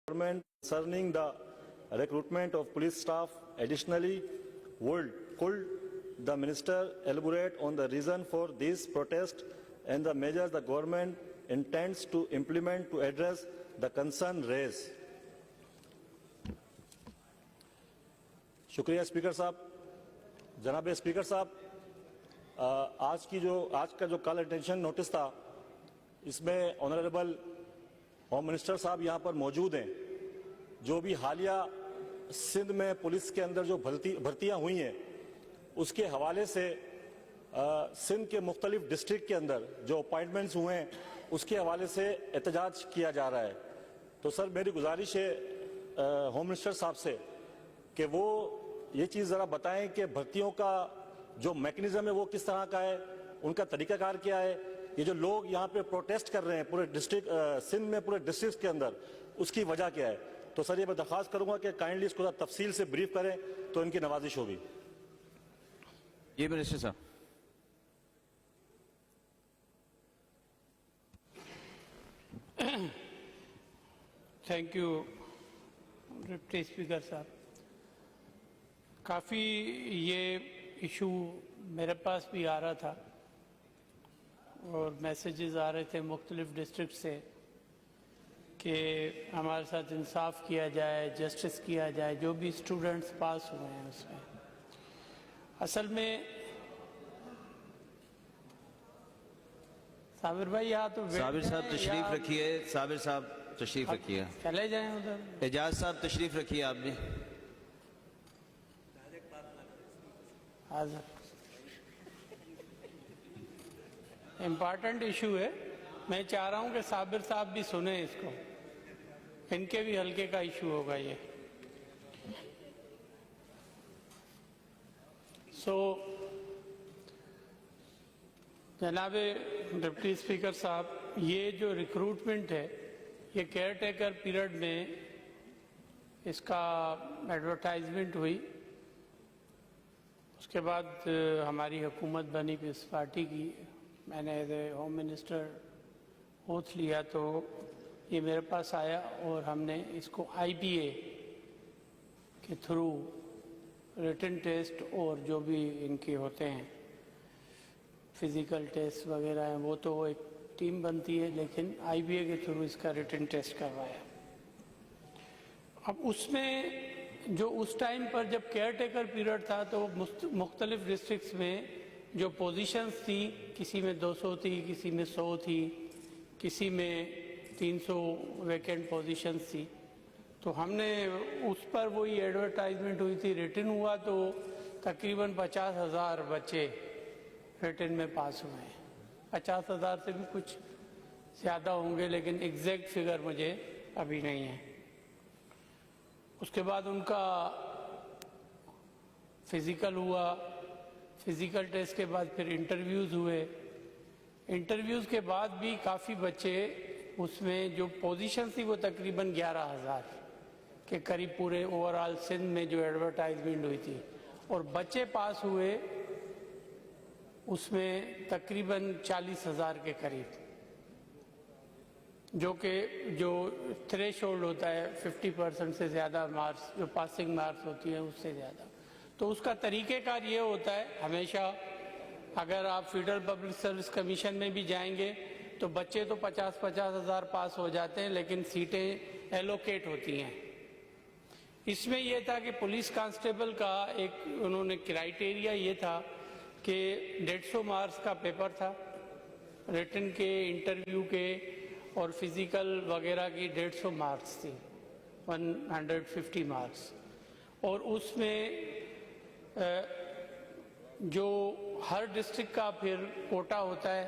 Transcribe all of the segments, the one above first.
government concerning the recruitment of police staff. Additionally, could the minister elaborate on the reason for this protest and the measures the government intends to implement to address the concern raised? शुक्रिया speaker साहब। जनाब speaker साहब, आज का जो call attention notice था, इसमें honourable home minister साहब यहाँ पर मौजूद हैं। जो भी हालिया सिंध में पुलिस के अंदर जो भर्तियाँ हुई हैं, उसके हवाले से सिंध के मुख्तलिफ डिस्ट्रिक्ट के अंदर जो अपॉइंटमेंट्स हुए हैं, उसके हवाले से एहतजाज किया जा रहा है। तो सर, मेरी गुजारिश है होम मिनिस्टर साहब से कि वो ये चीज़ ज़रा बताएं कि भर्तियों का जो मैकेनिज़्म है वो किस तरह का है, उनका तरीक़ाकार क्या है। ये जो लोग यहाँ पे प्रोटेस्ट कर रहे हैं पूरे डिस्ट्रिक्ट सिंध में, पूरे डिस्ट्रिक्ट के अंदर, उसकी वजह क्या है। तो सर, ये मैं दरख्वास्त करूँगा कि काइंडली इसको तफसील से ब्रीफ करें तो इनकी नवाजिश होगी। ये मिनिस्टर साहब। थैंक यू डिप्टी स्पीकर साहब। काफ़ी ये इशू मेरे पास भी आ रहा था और मैसेजेस आ रहे थे मुख्तलिफ डिस्ट्रिक्ट से कि हमारे साथ इंसाफ किया जाए, जस्टिस किया जाए, जो भी स्टूडेंट्स पास हुए हैं उसमें। असल में साबिर भाई यहाँ तो साबिर साहब तशरीफ रखिए, साबिर साहब तशरीफ रखिए। चले जाएं उधर। एजाज साहब तशरीफ रखिए आप भी। इम्पॉर्टेंट इशू है। मैं चाह रहा हूं कि साबिर साहब भी सुने इसको, इनके भी हल्के का इशू होगा ये। जनाब डिप्टी स्पीकर साहब, ये जो रिक्रूटमेंट है, ये केयर टेकर पीरियड में इसका एडवर्टाइजमेंट हुई। उसके बाद हमारी हुकूमत बनी पीपल्स पार्टी की, मैंने as a home minister oath लिया, तो ये मेरे पास आया और हमने इसको IPA के थ्रू रिटन टेस्ट और जो भी इनके होते हैं फिज़िकल टेस्ट वगैरह हैं, वो तो एक टीम बनती है, लेकिन IPA के थ्रू इसका रिटन टेस्ट करवाया। अब उसमें जो उस टाइम पर जब केयर टेकर पीरियड था, तो मुख्तलिफ डिस्ट्रिक्ट्स में जो पोजीशंस थी, किसी में 200 थी, किसी में 100 थी, किसी में 300 वैकेंट पोजीशंस थी। तो हमने उस पर वही एडवर्टाइजमेंट हुई थी, रिटन हुआ तो तकरीबन 50,000 बच्चे रिटन में पास हुए हैं। 50,000 से भी कुछ ज़्यादा होंगे, लेकिन एग्जैक्ट फिगर मुझे अभी नहीं है। उसके बाद उनका फिज़िकल हुआ, फिज़िकल टेस्ट के बाद फिर इंटरव्यूज़ हुए। इंटरव्यूज़ के बाद भी काफ़ी बच्चे, उसमें जो पोजीशन थी वो तकरीबन 11,000 के करीब पूरे ओवरऑल सिंध में जो एडवर्टाइजमेंट हुई थी, और बच्चे पास हुए उसमें तकरीबन 40,000 के करीब, जो थ्रेशोल्ड होता है 50% से ज़्यादा मार्क्स, जो पासिंग मार्क्स होती है उससे ज़्यादा। तो उसका तरीक़ेकार ये होता है, हमेशा अगर आप फेडरल पब्लिक सर्विस कमीशन में भी जाएंगे तो बच्चे तो 50-50 हज़ार पास हो जाते हैं, लेकिन सीटें एलोकेट होती हैं। इसमें यह था कि पुलिस कांस्टेबल का एक उन्होंने क्राइटेरिया ये था कि 150 मार्क्स का पेपर था, रिटन के, इंटरव्यू के और फिज़िकल वगैरह की 150 मार्क्स थी, 150 मार्क्स। और उसमें जो हर डिस्ट्रिक्ट का फिर कोटा होता है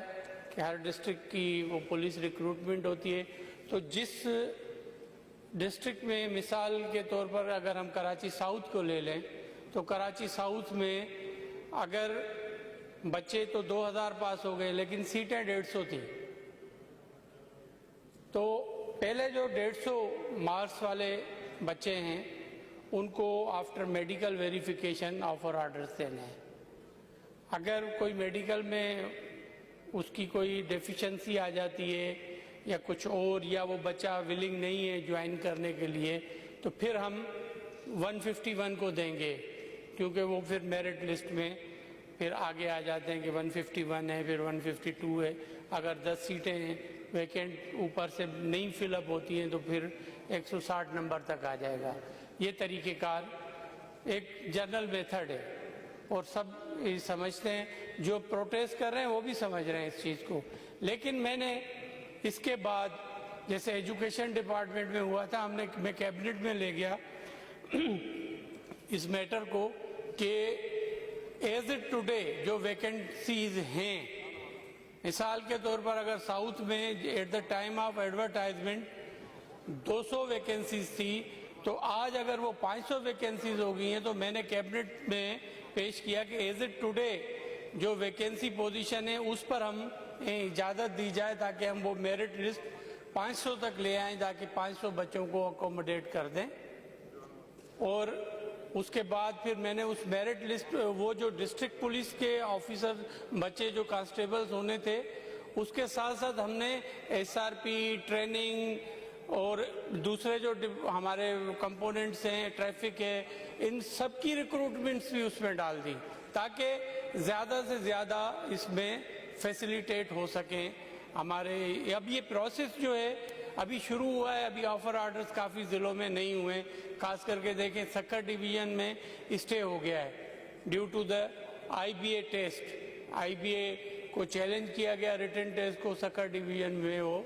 कि हर डिस्ट्रिक्ट की वो पुलिस रिक्रूटमेंट होती है। तो जिस डिस्ट्रिक्ट में, मिसाल के तौर पर अगर हम कराची साउथ को ले लें, तो कराची साउथ में अगर बच्चे तो 2000 पास हो गए, लेकिन सीटें 150 थी, तो पहले जो 150 मार्क्स वाले बच्चे हैं उनको after medical verification offer orders देने हैं। अगर कोई मेडिकल में उसकी कोई डेफिशिएंसी आ जाती है یا کچھ اور، یا وہ بچہ ولنگ نہیں ہے جوائن کرنے کے لیے، تو پھر ہم 151 کو دیں گے، کیونکہ وہ پھر میرٹ لسٹ میں پھر آگے آ جاتے ہیں کہ 151 ہے، پھر 152 ہے۔ اگر 10 سیٹیں ہیں ویکینٹ اوپر سے نہیں فل اپ ہوتی ہیں تو پھر 160 نمبر تک آ جائے گا۔ یہ طریقہ کار ایک جنرل میتھڈ ہے اور سب سمجھتے ہیں، جو پروٹیسٹ کر رہے ہیں وہ بھی سمجھ رہے ہیں اس چیز کو۔ لیکن میں نے اس کے بعد جیسے ایجوکیشن ڈپارٹمنٹ میں ہوا تھا، میں کیبنٹ میں لے گیا اس میٹر کو کہ ایز اٹ ٹوڈے جو ویکنسیز ہیں، مثال کے طور پر اگر ساؤتھ میں at the time of advertisement 200 vacancies تھی، تو آج اگر وہ 500 ویکنسیز ہو گئی ہیں، تو میں نے کیبنٹ میں پیش کیا کہ ایز اٹ ٹوڈے جو ویکنسی پوزیشن ہے اس پر ہم اجازت دی جائے تاکہ ہم وہ میرٹ لسٹ 500 تک لے آئیں، تاکہ 500 بچوں کو اکوموڈیٹ کر دیں۔ اور اس کے بعد پھر میں نے اس میرٹ لسٹ، وہ جو ڈسٹرکٹ پولیس کے آفیسر بچے جو کانسٹیبلز ہونے تھے، اس کے ساتھ ساتھ ہم نے ایس آر پی ٹریننگ اور دوسرے جو ہمارے کمپوننٹس ہیں، ٹریفک ہے، ان سب کی ریکروٹمنٹس بھی اس میں ڈال دی تاکہ زیادہ سے زیادہ اس میں فیسیلیٹیٹ ہو سکیں ہمارے۔ اب یہ پروسیس جو ہے ابھی شروع ہوا ہے، ابھی آفر آرڈرز کافی ضلعوں میں نہیں ہوئے، خاص کر کے دیکھیں سکر ڈویژن میں اسٹے ہو گیا ہے due to the I B A test. I B A کو چیلنج کیا گیا ریٹن ٹیسٹ کو، سکر ڈویژن میں وہ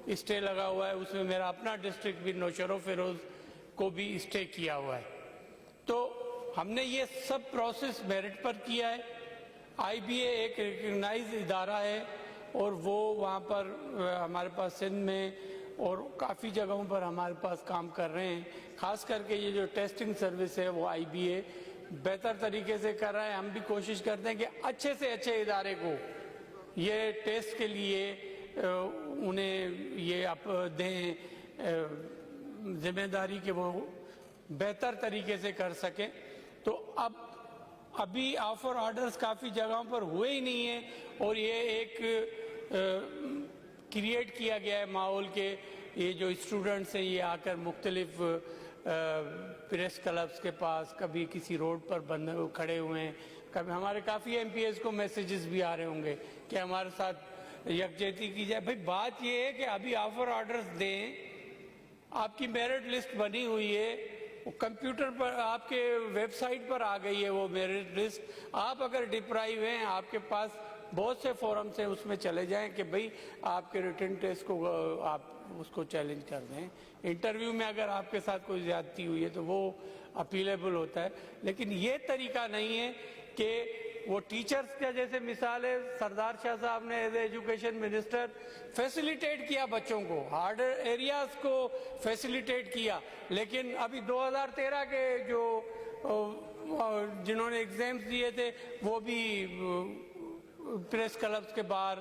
اسٹے لگا ہوا ہے، اس میں میرا اپنا ڈسٹرکٹ بھی نوشہرہ فیروز کو بھی اسٹے کیا ہوا ہے۔ تو ہم نے یہ سب پروسیس میرٹ پر کیا ہے۔ آئی بی اے ایک ریکگنائز ادارہ ہے اور وہ وہاں پر ہمارے پاس سندھ میں اور کافی جگہوں پر ہمارے پاس کام کر رہے ہیں۔ خاص کر کے یہ جو ٹیسٹنگ سروس ہے وہ آئی بی اے بہتر طریقے سے کر رہا ہے۔ ہم بھی کوشش کرتے ہیں کہ اچھے سے اچھے ادارے کو یہ ٹیسٹ کے لیے انہیں یہ آپ دیں ذمہ داری کہ وہ بہتر طریقے سے کر سکیں۔ تو ابھی آفر آرڈرز کافی جگہوں پر ہوئے ہی نہیں ہیں، اور یہ ایک کریٹ کیا گیا ہے ماحول کے، یہ جو اسٹوڈنٹس ہیں یہ آ کر مختلف پریس کلبز کے پاس، کبھی کسی روڈ پر کھڑے ہوئے ہیں، کبھی ہمارے کافی ایم پی ایز کو میسیجز بھی آ رہے ہوں گے کہ ہمارے ساتھ یکجہتی کی جائے۔ بھائی بات یہ ہے کہ ابھی آفر آرڈرز دیں، آپ کی میرٹ لسٹ بنی ہوئی ہے، کمپیوٹر پر آپ کے ویب سائٹ پر آ گئی ہے وہ میرٹ لسٹ۔ آپ اگر ڈپرائیو ہیں، آپ کے پاس بہت سے فورمز ہیں، اس میں چلے جائیں کہ بھئی آپ کے ریٹن ٹیسٹ کو آپ اس کو چیلنج کر دیں۔ انٹرویو میں اگر آپ کے ساتھ کوئی زیادتی ہوئی ہے تو وہ اپیلیبل ہوتا ہے، لیکن یہ طریقہ نہیں ہے کہ وہ ٹیچرز کا جیسے مثال ہے، سردار شاہ صاحب نے as a education minister facilitate کیا بچوں کو، ہارڈ ایریاز کو فیسیلیٹیٹ کیا، لیکن ابھی 2013 کے جو جنہوں نے ایگزامز دیے تھے وہ بھی پریس کلبز کے باہر